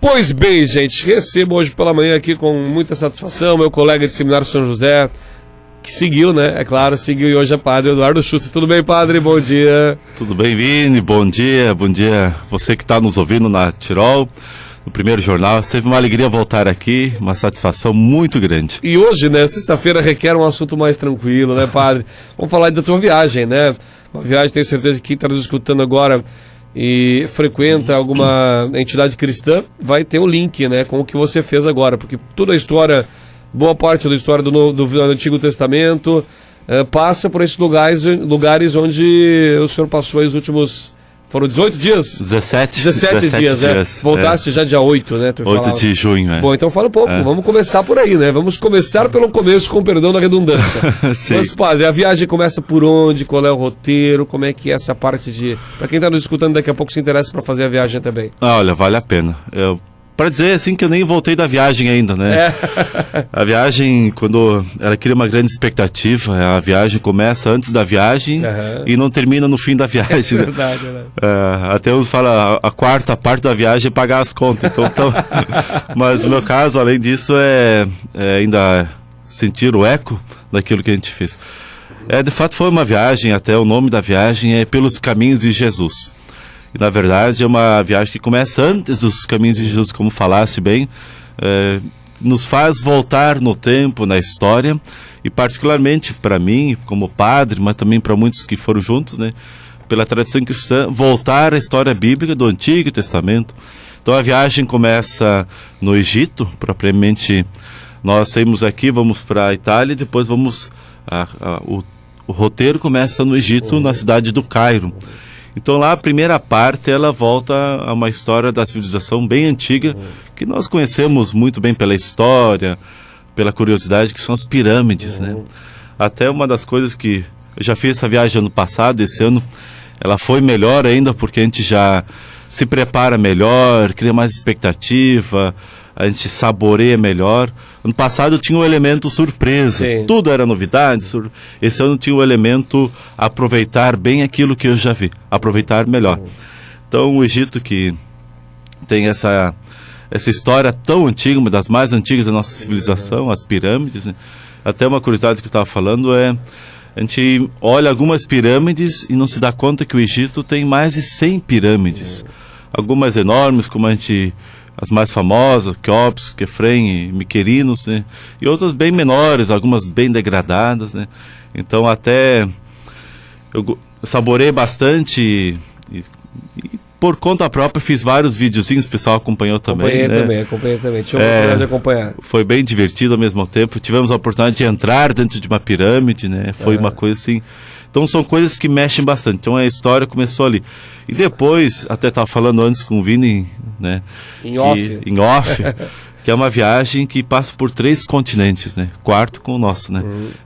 Pois bem, gente, recebo hoje pela manhã aqui com muita satisfação meu colega de Seminário São José, que seguiu, né? É claro, seguiu, e hoje é Padre Eduardo Schuster. Tudo bem, Padre? Bom dia. Tudo bem, Vini? Bom dia você que está nos ouvindo na Tirol, no Primeiro Jornal. Sempre uma alegria voltar aqui, uma satisfação muito grande. E hoje, né, sexta-feira requer um assunto mais tranquilo, né, Padre? Vamos falar da tua viagem, né? Uma viagem, tenho certeza que quem está nos escutando agora e frequenta alguma entidade cristã, vai ter um link, né, com o que você fez agora, porque toda a história, boa parte da história do Antigo Testamento passa por esses lugares onde o senhor passou aí os últimos, foram 18 dias? 17 dias, né? Voltaste já dia 8, né? 8 de junho, Bom, então fala um pouco, vamos começar por aí, né? Vamos começar pelo começo, com perdão da redundância. Mas, Padre, a viagem começa por onde? Qual é o roteiro? Como é que é essa parte de... Para quem está nos escutando daqui a pouco se interessa para fazer a viagem também. Olha, vale a pena. Para dizer assim que eu nem voltei da viagem ainda, né? A viagem, quando ela cria uma grande expectativa, a viagem começa antes da viagem e não termina no fim da viagem. É verdade, né? Até uns falam a quarta parte da viagem é pagar as contas. Então, mas no meu caso, além disso, é ainda sentir o eco daquilo que a gente fez. De fato, foi uma viagem, até o nome da viagem é Pelos Caminhos de Jesus. E, na verdade, é uma viagem que começa antes dos caminhos de Jesus, como falasse bem, nos faz voltar no tempo, na história, e particularmente para mim, como padre, mas também para muitos que foram juntos, né, pela tradição cristã, voltar à história bíblica do Antigo Testamento. Então a viagem começa no Egito, propriamente nós saímos aqui, vamos para a Itália, e depois vamos, o roteiro começa no Egito, na cidade do Cairo. Então lá a primeira parte ela volta a uma história da civilização bem antiga, que nós conhecemos muito bem pela história, pela curiosidade, que são as pirâmides, né? Até uma das coisas que eu já fiz essa viagem ano passado, esse ano ela foi melhor ainda, porque a gente já se prepara melhor, cria mais expectativa, a gente saboreia melhor. Ano passado tinha um elemento surpresa, tudo era novidade. Esse ano tinha o elemento aproveitar bem aquilo que eu já vi, aproveitar melhor. Então o Egito, que tem essa história tão antiga, uma das mais antigas da nossa civilização, as pirâmides, né? Até uma curiosidade que eu estava falando a gente olha algumas pirâmides e não se dá conta que o Egito tem mais de 100 pirâmides. Algumas enormes, como as mais famosas, Quéops, Quefren e Miquerinos, né? E outras bem menores, algumas bem degradadas, né? Então até eu saborei bastante e por conta própria fiz vários videozinhos, o pessoal acompanhou também. Acompanhei também. Tive a oportunidade de acompanhar. Foi bem divertido ao mesmo tempo. Tivemos a oportunidade de entrar dentro de uma pirâmide, né? Foi uma coisa assim. Então são coisas que mexem bastante. Então a história começou ali. E depois, até estava falando antes com o Vini, né? Em off, que é uma viagem que passa por 3 continentes, né? 4 com o nosso, né?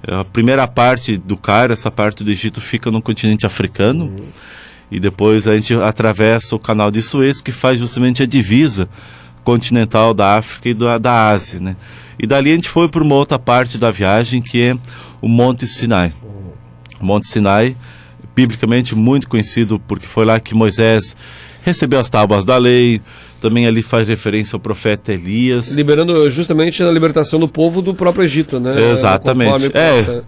A primeira parte do Cairo, essa parte do Egito, fica no continente africano. E depois a gente atravessa o canal de Suez, que faz justamente a divisa continental da África e da Ásia, né? E dali a gente foi para uma outra parte da viagem, que é o Monte Sinai. O Monte Sinai, biblicamente muito conhecido, porque foi lá que Moisés recebeu as tábuas da lei. Também ali faz referência ao profeta Elias. Liberando justamente a libertação do povo do próprio Egito, né? Exatamente.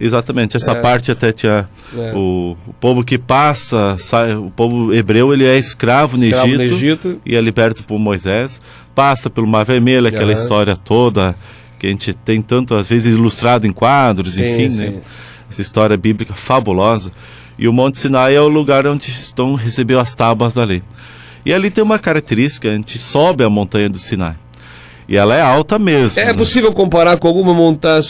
Exatamente. Essa parte até tinha o povo que passa, o povo hebreu, ele é escravo no Egito e é liberto por Moisés. Passa pelo Mar Vermelho, aquela história toda que a gente tem tanto, às vezes, ilustrado em quadros, enfim, né? Essa história bíblica fabulosa. E o Monte Sinai é o lugar onde recebeu as tábuas da lei. E ali tem uma característica, a gente sobe a montanha do Sinai. E ela é alta mesmo. É possível comparar com alguma montanha,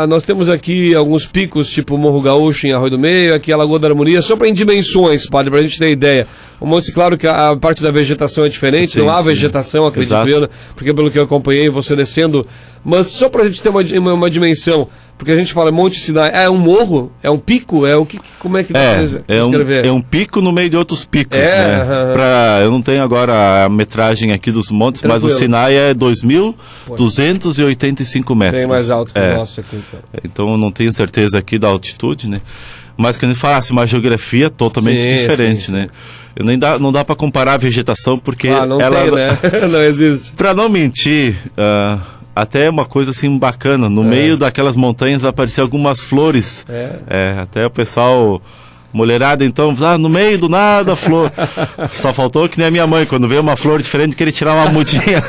nós temos aqui alguns picos, tipo Morro Gaúcho em Arroio do Meio, aqui a Lagoa da Harmonia, só para em dimensões, Padre, para a gente ter ideia. O monte, claro que a parte da vegetação é diferente, não há vegetação, acredito eu, porque pelo que eu acompanhei, você descendo, mas só para a gente ter uma dimensão, porque a gente fala Monte Sinai, é um morro? É um pico? Como é que descrever? É um pico no meio de outros picos, né? Eu não tenho agora a metragem aqui dos montes, tranquilo. Mas o Sinai é 2.285 metros. Bem mais alto que o nosso aqui, então. Então eu não tenho certeza aqui da altitude, né? mas que a gente falasse uma geografia totalmente diferente, né? Não dá para comparar a vegetação, porque não tem, né? Não existe. Para não mentir, até uma coisa assim bacana, no meio daquelas montanhas apareciam algumas flores. Até o pessoal, mulherada, então, no meio do nada, flor. Só faltou que nem a minha mãe, quando vê uma flor diferente, queria tirar uma mudinha.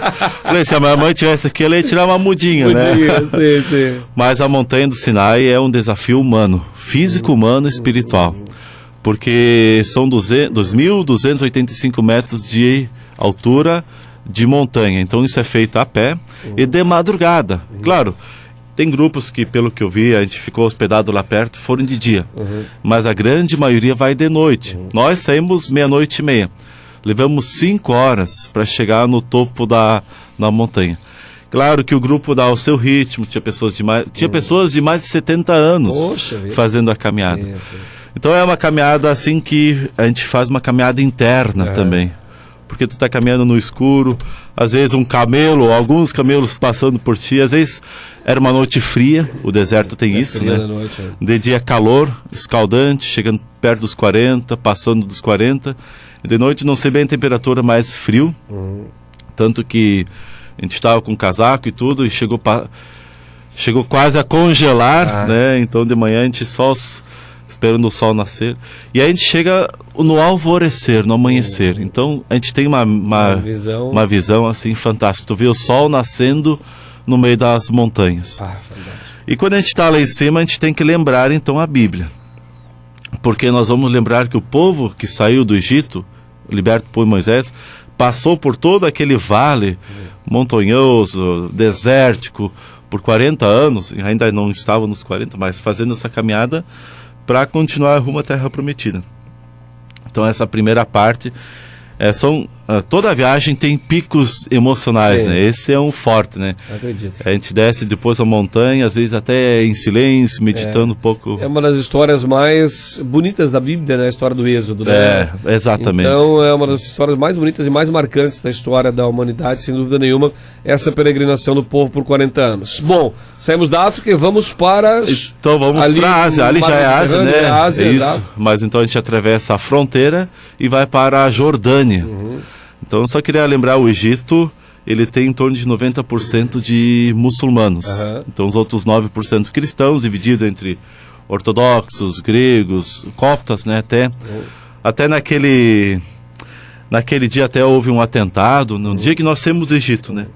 Falei, se a minha mãe tivesse aqui, ela ia tirar uma mudinha, né? Sim. Mas a montanha do Sinai é um desafio humano, físico, humano e espiritual. Porque são 2.285 metros de altura de montanha. Então isso é feito a pé e de madrugada. Claro, tem grupos que, pelo que eu vi, a gente ficou hospedado lá perto, foram de dia. Mas a grande maioria vai de noite. Nós saímos 00:30. Levamos 5 horas para chegar no topo da montanha. Claro que o grupo dá o seu ritmo, tinha pessoas de mais de 70 anos fazendo a caminhada. Sim. Então é uma caminhada assim que a gente faz uma caminhada interna também. Porque tu está caminhando no escuro, às vezes alguns camelos passando por ti, às vezes era uma noite fria, o deserto tem isso, né? De dia calor, escaldante, chegando perto dos 40, passando dos 40. De noite não sei bem a temperatura, mas frio. Tanto que a gente estava com casaco e tudo, e chegou quase a congelar, né? Então de manhã a gente só esperando o sol nascer. E aí a gente chega no alvorecer, no amanhecer. Então a gente tem uma visão assim fantástica. Tu vê o sol nascendo no meio das montanhas. E quando a gente está lá em cima, a gente tem que lembrar então a Bíblia. Porque nós vamos lembrar que o povo que saiu do Egito, liberto por Moisés, passou por todo aquele vale montanhoso, desértico, por 40 anos, ainda não estavam nos 40, mas fazendo essa caminhada para continuar rumo à Terra Prometida. Então essa primeira parte, toda a viagem tem picos emocionais, né? Esse é um forte, né? Acredito. A gente desce depois a montanha, às vezes até em silêncio, meditando um pouco. É uma das histórias mais bonitas da Bíblia, né? A história do Êxodo, né? Exatamente. Então é uma das histórias mais bonitas e mais marcantes da história da humanidade, sem dúvida nenhuma, essa peregrinação do povo por 40 anos. Bom, saímos da África e vamos para... Então vamos para a Ásia, ali já é a Ásia, né? Ásia, isso. Mas então a gente atravessa a fronteira e vai para a Jordânia. Então eu só queria lembrar, o Egito, ele tem em torno de 90% de muçulmanos. Então os outros 9% cristãos, dividido entre ortodoxos, gregos, coptas, né? Até naquele dia até houve um atentado, no dia que nós saímos do Egito, né?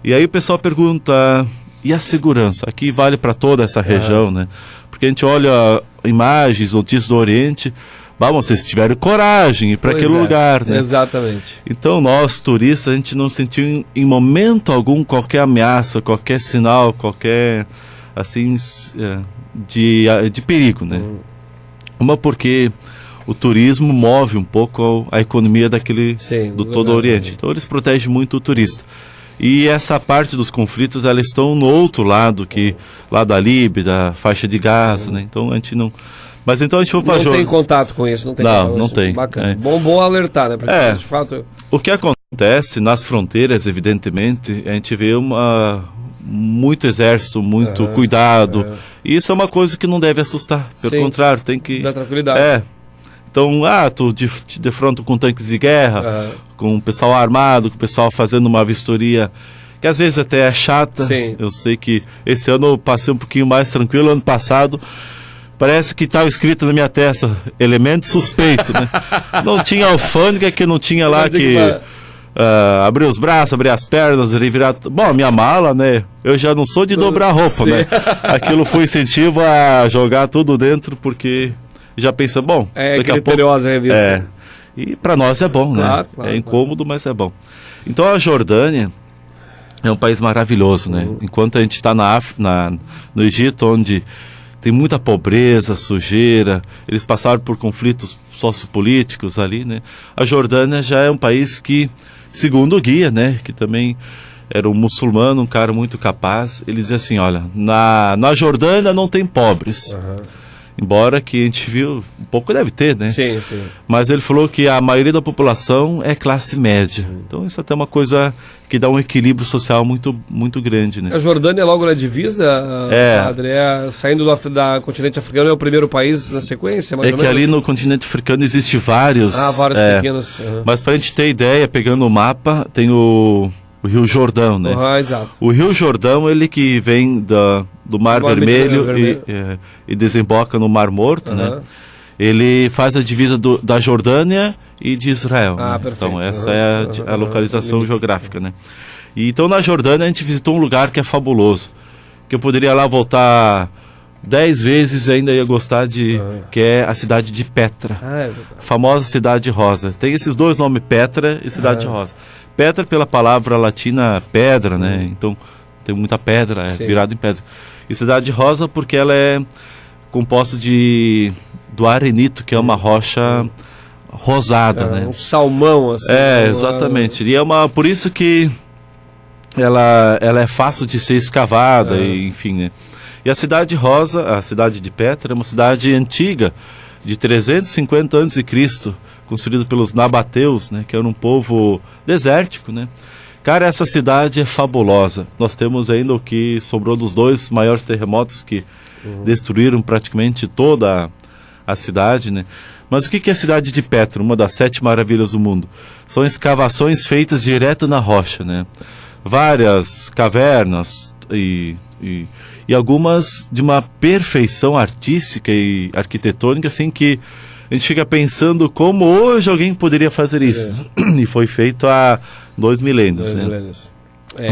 E aí o pessoal pergunta, e a segurança? Aqui vale para toda essa região, né? Porque a gente olha imagens, notícias do Oriente, vocês tiveram coragem para aquele lugar, né? Exatamente. Então nós, turistas, a gente não sentiu em momento algum qualquer ameaça, qualquer sinal, qualquer, assim, de perigo, né? Uma porque o turismo move um pouco a economia do todo o Oriente. Então eles protegem muito o turista. E essa parte dos conflitos, elas estão no outro lado, lá da Líbia, da faixa de Gaza, né? Então a gente não... Mas então a gente foi para Não tem contato com isso, não tem. Não tem. Bacana. Bom alertar, né? Porque, de fato... O que acontece nas fronteiras, evidentemente, a gente vê muito exército, muito cuidado. E isso é uma coisa que não deve assustar. Pelo contrário, tem que... Dá tranquilidade. Então, tu te defronta com tanques de guerra, com o pessoal armado, com o pessoal fazendo uma vistoria que às vezes até é chata. Eu sei que esse ano eu passei um pouquinho mais tranquilo. Ano passado parece que estava escrito na minha testa, elemento suspeito, né? Não tinha alfândega, que não tinha lá abrir os braços, abrir as pernas, virar... Bom, a minha mala, né? Eu já não sou de dobrar roupa, né? Aquilo foi incentivo a jogar tudo dentro, porque já pensa, bom... daqui a pouco... a revista. E para nós é bom, né? É incômodo, mas é bom. Então a Jordânia é um país maravilhoso, né? Enquanto a gente está no Egito, onde tem muita pobreza, sujeira, eles passaram por conflitos sociopolíticos ali, né? A Jordânia já é um país que, segundo o guia, né, que também era um muçulmano, um cara muito capaz, ele dizia assim, olha, na Jordânia não tem pobres. Embora que a gente viu, um pouco deve ter, né? Sim, sim. Mas ele falou que a maioria da população é classe média. Então isso até é uma coisa que dá um equilíbrio social muito, muito grande, né? A Jordânia é logo na divisa, padre, saindo da continente africano, é o primeiro país na sequência, mais É que ali no continente africano existe vários... vários pequenos. Mas para a gente ter ideia, pegando o mapa, tem o Rio Jordão, né? Exato. O Rio Jordão, ele que vem do Mar Vermelho e desemboca no Mar Morto, né? Ele faz a divisa da Jordânia e de Israel. Né? Então essa é a localização geográfica, né? E então na Jordânia a gente visitou um lugar que é fabuloso, que eu poderia lá voltar 10 vezes e ainda ia gostar que é a cidade de Petra, famosa cidade rosa. Tem esses dois nomes, Petra e cidade rosa. Petra pela palavra latina pedra, né? Então tem muita pedra, virada em pedra. E cidade rosa porque ela é composta do arenito, que é uma rocha rosada, né? Um salmão, assim. Exatamente. E por isso que ela é fácil de ser escavada, e, enfim, né? E a cidade rosa, a cidade de Petra, é uma cidade antiga, de 350 a.C., construída pelos nabateus, né? Que era um povo desértico, né? Cara, essa cidade é fabulosa. Nós temos ainda o que sobrou dos dois maiores terremotos que destruíram praticamente toda a cidade, né? Mas o que é a cidade de Petra, uma das 7 maravilhas do mundo? São escavações feitas direto na rocha, né? Várias cavernas e algumas de uma perfeição artística e arquitetônica, assim, que a gente fica pensando como hoje alguém poderia fazer isso. E foi feito há 2 milênios, né?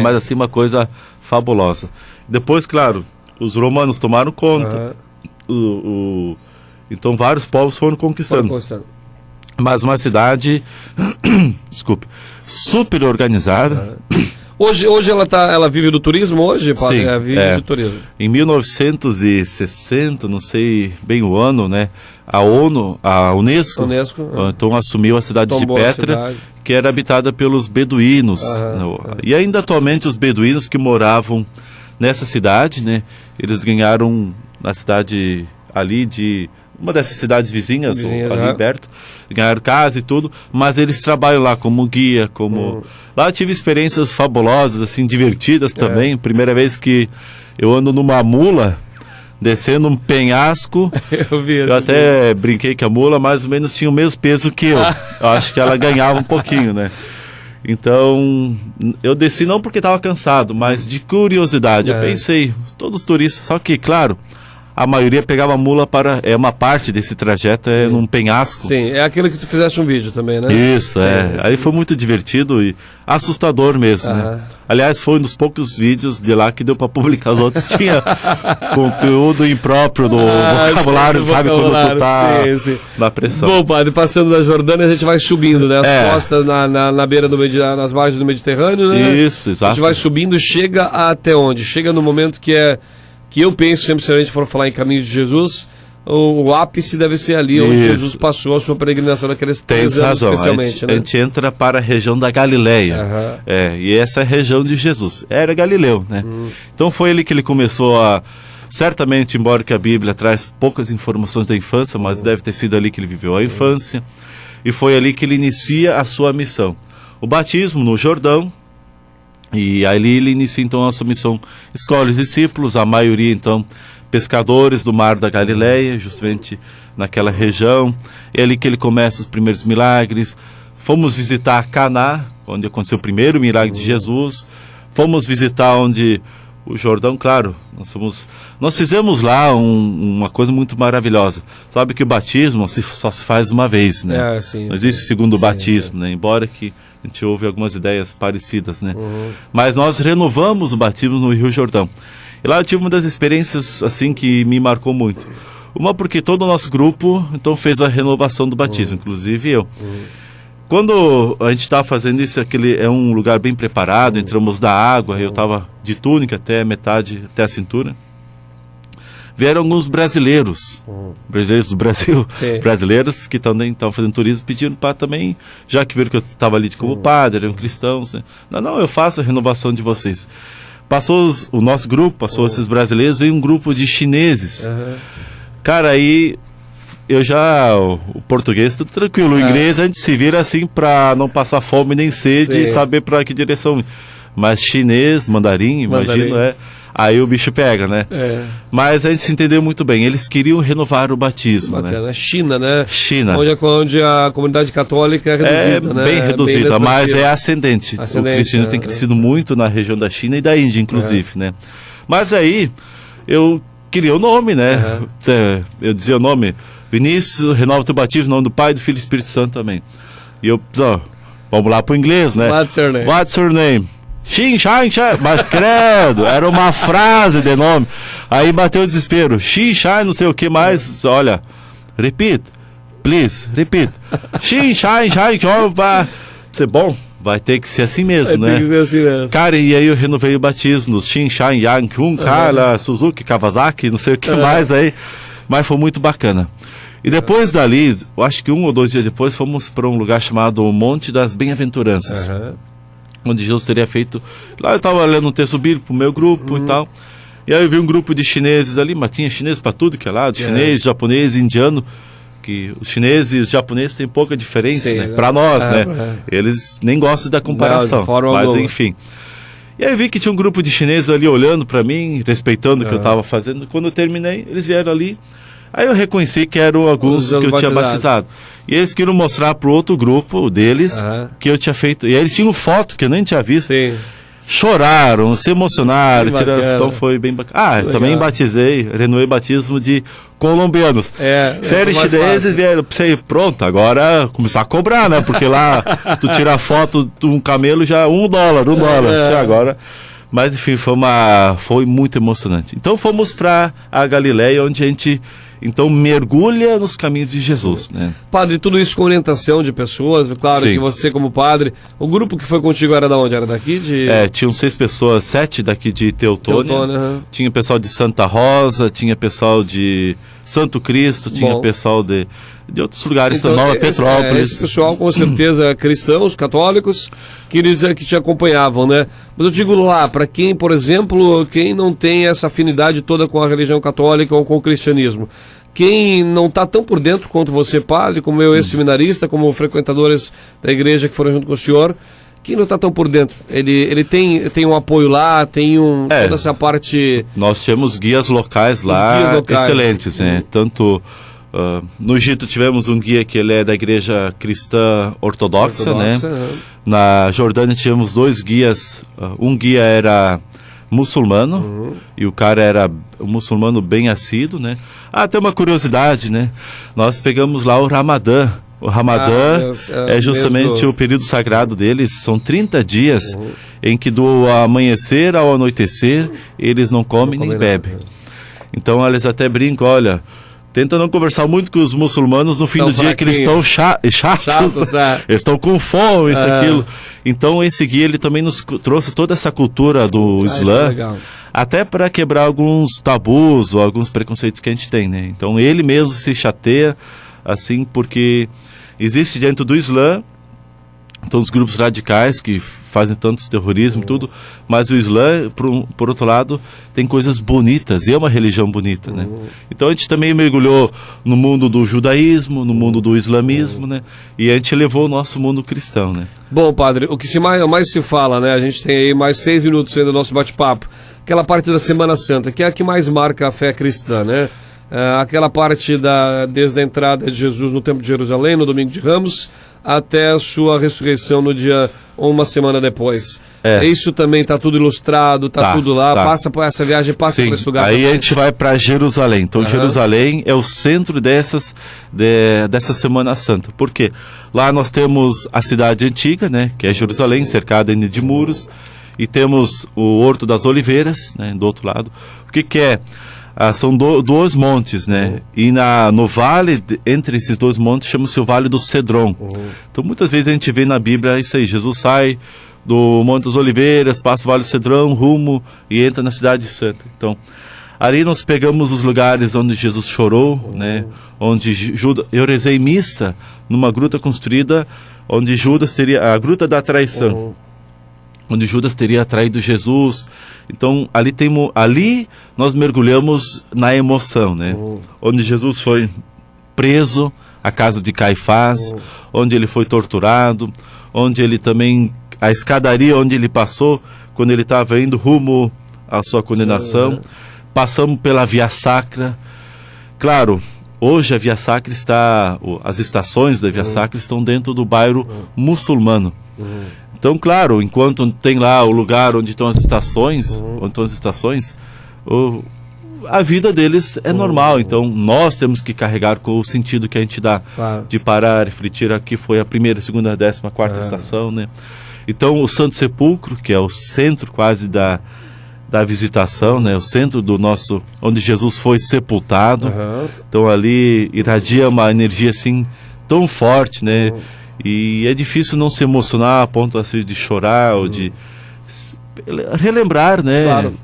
Mas assim, uma coisa fabulosa. Depois, claro, os romanos tomaram conta. Então vários povos foram conquistando. Mas uma cidade desculpe, super organizada. Hoje ela vive do turismo hoje, padre? Sim, vive do turismo. Em 1960, não sei bem o ano, né? A Unesco então assumiu a cidade de Petra, que era habitada pelos beduínos. E ainda atualmente os beduínos que moravam nessa cidade, né? Eles ganharam na cidade ali de uma dessas cidades vizinhas ali perto, ganharam casa e tudo, mas eles trabalham lá como guia, Lá eu tive experiências fabulosas, assim, divertidas também. Primeira vez que eu ando numa mula, descendo um penhasco. Eu até brinquei que a mula mais ou menos tinha o mesmo peso que eu. Eu acho que ela ganhava um pouquinho, né? Então, eu desci não porque estava cansado, mas de curiosidade. Eu pensei, todos os turistas, só que, claro, a maioria pegava a mula uma parte desse trajeto num penhasco. Sim, é aquilo que tu fizeste um vídeo também, né? Isso, Aí foi muito divertido e assustador mesmo, né? Aliás, foi um dos poucos vídeos de lá que deu para publicar. Os outros tinha conteúdo impróprio do vocabulário, sabe? Quando tu tá na pressão. Bom, padre, passando da Jordânia, a gente vai subindo, né? As costas na beira nas margens do Mediterrâneo, né? Isso, exato. A gente vai subindo, chega até onde? Chega no momento que eu penso sempre, se a gente for falar em caminho de Jesus, o ápice deve ser ali onde Jesus passou a sua peregrinação naqueles 3 anos, especialmente. A gente entra para a região da Galileia. E essa é a região de Jesus. Era Galileu, né? Então foi ali que ele começou certamente, embora que a Bíblia traz poucas informações da infância, mas deve ter sido ali que ele viveu a infância. E foi ali que ele inicia a sua missão. O batismo no Jordão. E ali ele inicia então a sua missão. Escolhe os discípulos, a maioria então pescadores do Mar da Galileia, justamente naquela região. É ali que ele começa os primeiros milagres. Fomos visitar Caná, onde aconteceu o primeiro milagre de Jesus. Fomos visitar onde o Jordão, claro, nós fizemos lá uma coisa muito maravilhosa. Sabe que o batismo só se faz uma vez, né? Não existe segundo batismo, né? Embora que a gente ouve algumas ideias parecidas, né? Mas nós renovamos o batismo no Rio Jordão. E lá eu tive uma das experiências, assim, que me marcou muito. Uma porque todo o nosso grupo, então, fez a renovação do batismo, inclusive eu. Quando a gente estava fazendo isso, é um lugar bem preparado, entramos na água, eu estava de túnica até metade, até a cintura. Vieram alguns brasileiros do Brasil, brasileiros que também estavam fazendo turismo, pedindo para também, já que viram que eu estava ali como padre, eram cristãos, né? Não, eu faço a renovação de vocês. Passou o nosso grupo, passou esses brasileiros, veio um grupo de chineses. Cara, aí o português tudo tranquilo, o inglês a gente se vira assim pra não passar fome nem sede e saber pra que direção. Mas chinês, mandarim, imagino, aí o bicho pega, né? Mas a gente se entendeu muito bem, eles queriam renovar o batismo, bacana. né? China, né? China. Onde a comunidade católica é reduzida, né? Bem reduzida, mas é ascendente. O cristianismo tem crescido muito na região da China e da Índia, inclusive, né? Mas aí, eu queria o nome, né? Eu dizia o nome, Vinícius, renova teu batismo, em nome do Pai, do Filho e do Espírito Santo também. E eu, vamos lá pro inglês, né? What's your name? What's your name? Xin, shine, shine. Mas credo, era uma frase de nome. Aí bateu o desespero. Xin, shine, não sei o que mais. Olha, repeat, please, repeat. Xin, shine, shine, vai. Bom, vai ter que ser assim mesmo, né? Tem que ser assim mesmo. Cara, e aí eu renovei o batismo. Xin, shine, yang, kun, cara, Suzuki, Kawasaki, não sei o que mais aí. Mas foi muito bacana. E depois dali, eu acho que 1 ou 2 dias depois, fomos para um lugar chamado Monte das Bem-aventuranças. Onde Jesus teria feito... Lá eu estava lendo um texto bíblico pro meu grupo e tal. E aí eu vi um grupo de chineses ali, mas tinha chinês para tudo que é lado. Chinês, japonês, indiano. Que os chineses e os japoneses têm pouca diferença, né? Para nós, né? Eles nem gostam da comparação. Não, mas enfim. E aí eu vi que tinha um grupo de chineses ali olhando para mim, respeitando o que eu estava fazendo. Quando eu terminei, eles vieram ali. Aí eu reconheci que eram alguns que eu tinha batizado. E eles queriam mostrar para o outro grupo deles que eu tinha feito. E aí eles tinham foto que eu nem tinha visto. Choraram, se emocionaram. Então foi bem bacana. Eu também batizei, renovei batismo de colombianos. Sério, chineses vieram. Pronto, agora começar a cobrar, né? Porque lá tu tira a foto de um camelo já $1. Agora. Mas enfim, foi muito emocionante. Então fomos para a Galileia, onde a gente então mergulha nos caminhos de Jesus, né? Padre, tudo isso com orientação de pessoas, claro. Sim. Que você como padre, o grupo que foi contigo era da onde? Era daqui de... tinham 6 pessoas, 7 daqui de Teutônia. Tinha pessoal de Santa Rosa, tinha pessoal de Santo Cristo, tinha pessoal de outros lugares, então, Nova Petrópolis. Esse pessoal com certeza cristãos, católicos, que te acompanhavam, né? Mas eu digo lá, para quem, por exemplo, quem não tem essa afinidade toda com a religião católica ou com o cristianismo, quem não está tão por dentro quanto você, padre, como eu, ex-seminarista, como frequentadores da igreja que foram junto com o senhor, quem não está tão por dentro, ele tem um apoio lá, tem toda essa parte... Nós tínhamos guias locais lá, excelentes, né? Tanto... no Egito tivemos um guia que ele é da igreja cristã ortodoxa, né? Na Jordânia tivemos 2 guias, um guia era muçulmano e o cara era um muçulmano bem assíduo, né? Tem uma curiosidade, né? Nós pegamos lá o Ramadã. O Ramadã é justamente o período sagrado deles, são 30 dias em que do amanhecer ao anoitecer eles não comem nem bebem. Então eles até brincam, olha... Tenta não conversar muito com os muçulmanos no fim do dia, que eles estão chatos, eles estão com fome, isso, aquilo. Então esse guia ele também nos trouxe toda essa cultura do Islã, até para quebrar alguns tabus ou alguns preconceitos que a gente tem, né? Então ele mesmo se chateia, assim, porque existe dentro do Islã, então os grupos radicais que fazem tanto terrorismo e tudo, mas o Islã, por outro lado, tem coisas bonitas, e é uma religião bonita, né? Então a gente também mergulhou no mundo do judaísmo, no mundo do islamismo, né? E a gente levou o nosso mundo cristão, né? Bom, padre, o que mais se fala, né? A gente tem aí mais 6 minutos ainda do nosso bate-papo. Aquela parte da Semana Santa, que é a que mais marca a fé cristã, né? Aquela parte desde a entrada de Jesus no Templo de Jerusalém, no Domingo de Ramos, até a sua ressurreição no dia, uma semana depois. Isso também está tudo ilustrado, está tudo lá, passa por essa viagem, passa por esse lugar. Aí também. A gente vai para Jerusalém. Então Jerusalém é o centro dessa Semana Santa. Por quê? Lá nós temos a cidade antiga, né, que é Jerusalém, cercada ainda de muros, e temos o Horto das Oliveiras, né, do outro lado. O que é? São 2 montes, né? E no vale, entre esses 2 montes, chama-se o Vale do Cedron. Então, muitas vezes a gente vê na Bíblia isso aí. Jesus sai do Monte das Oliveiras, passa o Vale do Cedron, rumo e entra na Cidade Santa. Então, ali nós pegamos os lugares onde Jesus chorou, né? Onde Judas... Eu rezei missa numa gruta construída onde Judas teria... A Gruta da Traição. onde Judas teria traído Jesus. Então ali nós mergulhamos na emoção, né? Onde Jesus foi preso, a casa de Caifás, onde ele foi torturado, onde ele também, a escadaria onde ele passou quando ele estava indo rumo à sua condenação. Passamos pela Via Sacra. Claro, hoje a Via Sacra as estações da Via Sacra estão dentro do bairro muçulmano. Então, claro, enquanto tem lá o lugar onde estão as estações, a vida deles é normal. Então, nós temos que carregar com o sentido que a gente dá, de parar, refletir. Aqui foi a primeira, segunda, 14ª estação, né? Então, o Santo Sepulcro, que é o centro quase da visitação, né? O centro do nosso, onde Jesus foi sepultado. Então, ali irradia uma energia assim tão forte, né? E é difícil não se emocionar a ponto assim, de chorar ou de relembrar, né? Claro.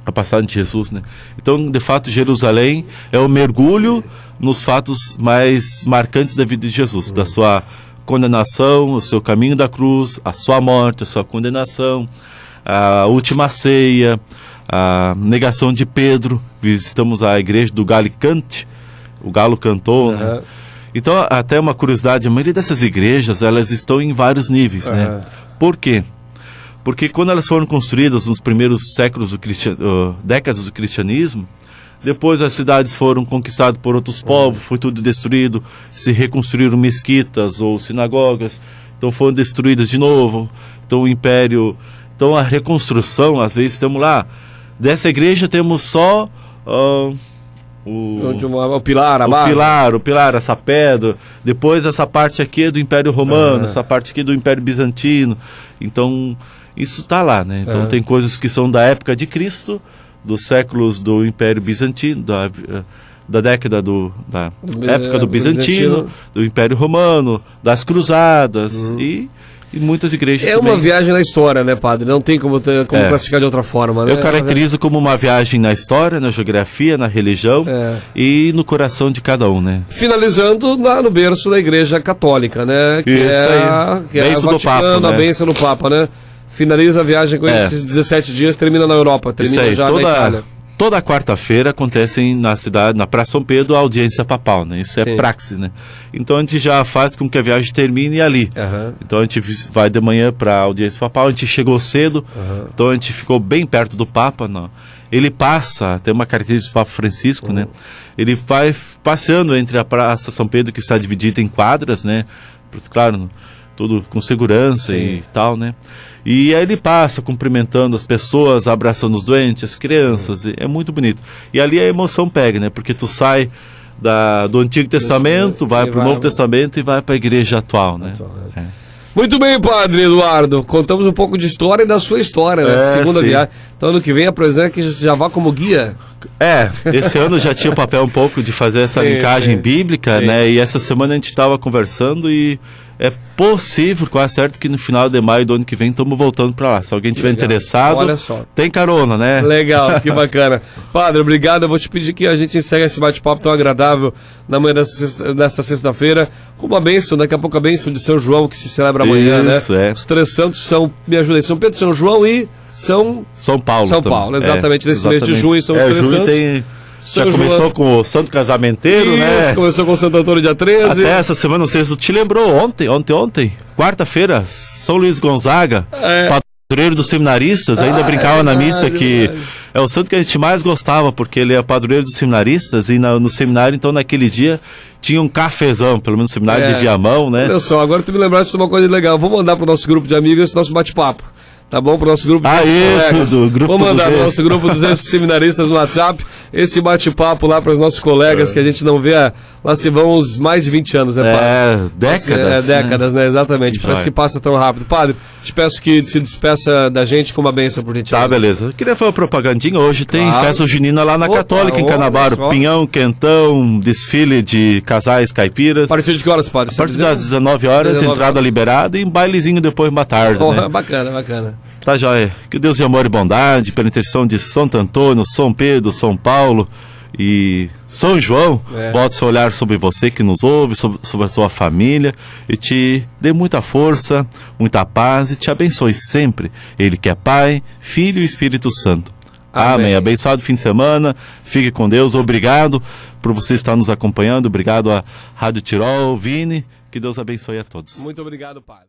A passagem de Jesus, né? Então, de fato, Jerusalém é o mergulho nos fatos mais marcantes da vida de Jesus, da sua condenação, o seu caminho da cruz, a sua morte, a sua condenação, a última ceia, a negação de Pedro. Visitamos a igreja do Galicante, o galo cantou, né? Então, até uma curiosidade, a maioria dessas igrejas, elas estão em vários níveis, né? Por quê? Porque quando elas foram construídas nos primeiros séculos, décadas do cristianismo, depois as cidades foram conquistadas por outros povos, foi tudo destruído, se reconstruíram mesquitas ou sinagogas, então foram destruídas de novo, então o império... Então a reconstrução, às vezes temos lá, dessa igreja temos só... o pilar, a base. O pilar, essa pedra. Depois essa parte aqui é do Império Romano, essa parte aqui do Império Bizantino. Então, isso está lá, né? Então tem coisas que são da época de Cristo, dos séculos do Império Bizantino, da década da época do Bizantino, do Império Romano, das Cruzadas e muitas igrejas também. Uma viagem na história, né, padre? Não tem como classificar de outra forma, né? Eu caracterizo como uma viagem na história, na geografia, na religião e no coração de cada um, né? Finalizando no berço da Igreja Católica, né? Que é a Vaticano, do Papa, né? A bênção do Papa, né? Finaliza a viagem com esses 17 dias, termina na Europa, termina já na Itália. Toda quarta-feira acontece na cidade, na Praça São Pedro, a audiência papal, né? Isso é praxis, né? Então a gente já faz com que a viagem termine ali. Então a gente vai de manhã para a audiência papal, a gente chegou cedo, então a gente ficou bem perto do Papa. Não. Ele passa, tem uma característica do Papa Francisco, né? Ele vai passeando entre a Praça São Pedro, que está dividida em quadras, né? Claro, tudo com segurança e tal, né? E aí ele passa cumprimentando as pessoas, abraçando os doentes, as crianças, é muito bonito. E ali a emoção pega, né? Porque tu sai do Antigo Testamento, vai para o Novo Testamento e vai para a igreja atual, né? Muito bem, padre Eduardo, contamos um pouco de história e da sua história, né? Segunda viagem. Então ano que vem a presença que já vá como guia. Esse ano já tinha o papel um pouco de fazer essa linkagem bíblica, né? E essa semana a gente estava conversando e é possível, quase certo, que no final de maio do ano que vem estamos voltando para lá. Se alguém tiver interessado, olha só, tem carona, né? Legal, que bacana. Padre, obrigado. Eu vou te pedir que a gente encerre esse bate-papo tão agradável na manhã dessa sexta-feira com uma bênção, daqui a pouco a bênção de São João, que se celebra amanhã, né? Os três santos são, me ajudem, São Pedro, São João e São Paulo. São Paulo, exatamente. Nesse mês de junho são os três santos. Já começou com o Santo Casamenteiro, né? Começou com o Santo Antônio dia 13. Até essa semana, não sei se tu te lembrou, ontem, quarta-feira, São Luís Gonzaga, padroeiro dos seminaristas, ainda brincava na missa que é o santo que a gente mais gostava, porque ele é padroeiro dos seminaristas e no seminário, então, naquele dia, tinha um cafezão, pelo menos no seminário de Viamão, né? Olha só, agora tu me lembraste de uma coisa legal, vou mandar pro nosso grupo de amigos esse nosso bate-papo. Tá bom? Para o nosso grupo do grupo. Vou mandar para o nosso grupo dos seminaristas no WhatsApp esse bate-papo lá para os nossos colegas que a gente não vê lá se vão uns mais de 20 anos, né, padre? Décadas. Décadas, né? Exatamente. Parece que passa tão rápido. Padre, te peço que se despeça da gente com uma bênção, por gentileza. Tá, beleza. Eu queria fazer uma propagandinha. Hoje tem festa junina lá na Católica, em Canabaro. Pinhão, quentão, desfile de casais caipiras. A partir de que horas, padre? A partir das 19 horas, entrada liberada e um bailezinho depois uma tarde, né? Bacana, bacana. Tá, joia. Que Deus de amor e bondade, pela intercessão de Santo Antônio, São Pedro, São Paulo E São João, bota seu olhar sobre você que nos ouve, sobre a tua família, e te dê muita força, muita paz, e te abençoe sempre. Ele que é Pai, Filho e Espírito Santo. Amém. Abençoado fim de semana, fique com Deus, obrigado por você estar nos acompanhando, obrigado à Rádio Tirol, Vini, que Deus abençoe a todos. Muito obrigado, Padre.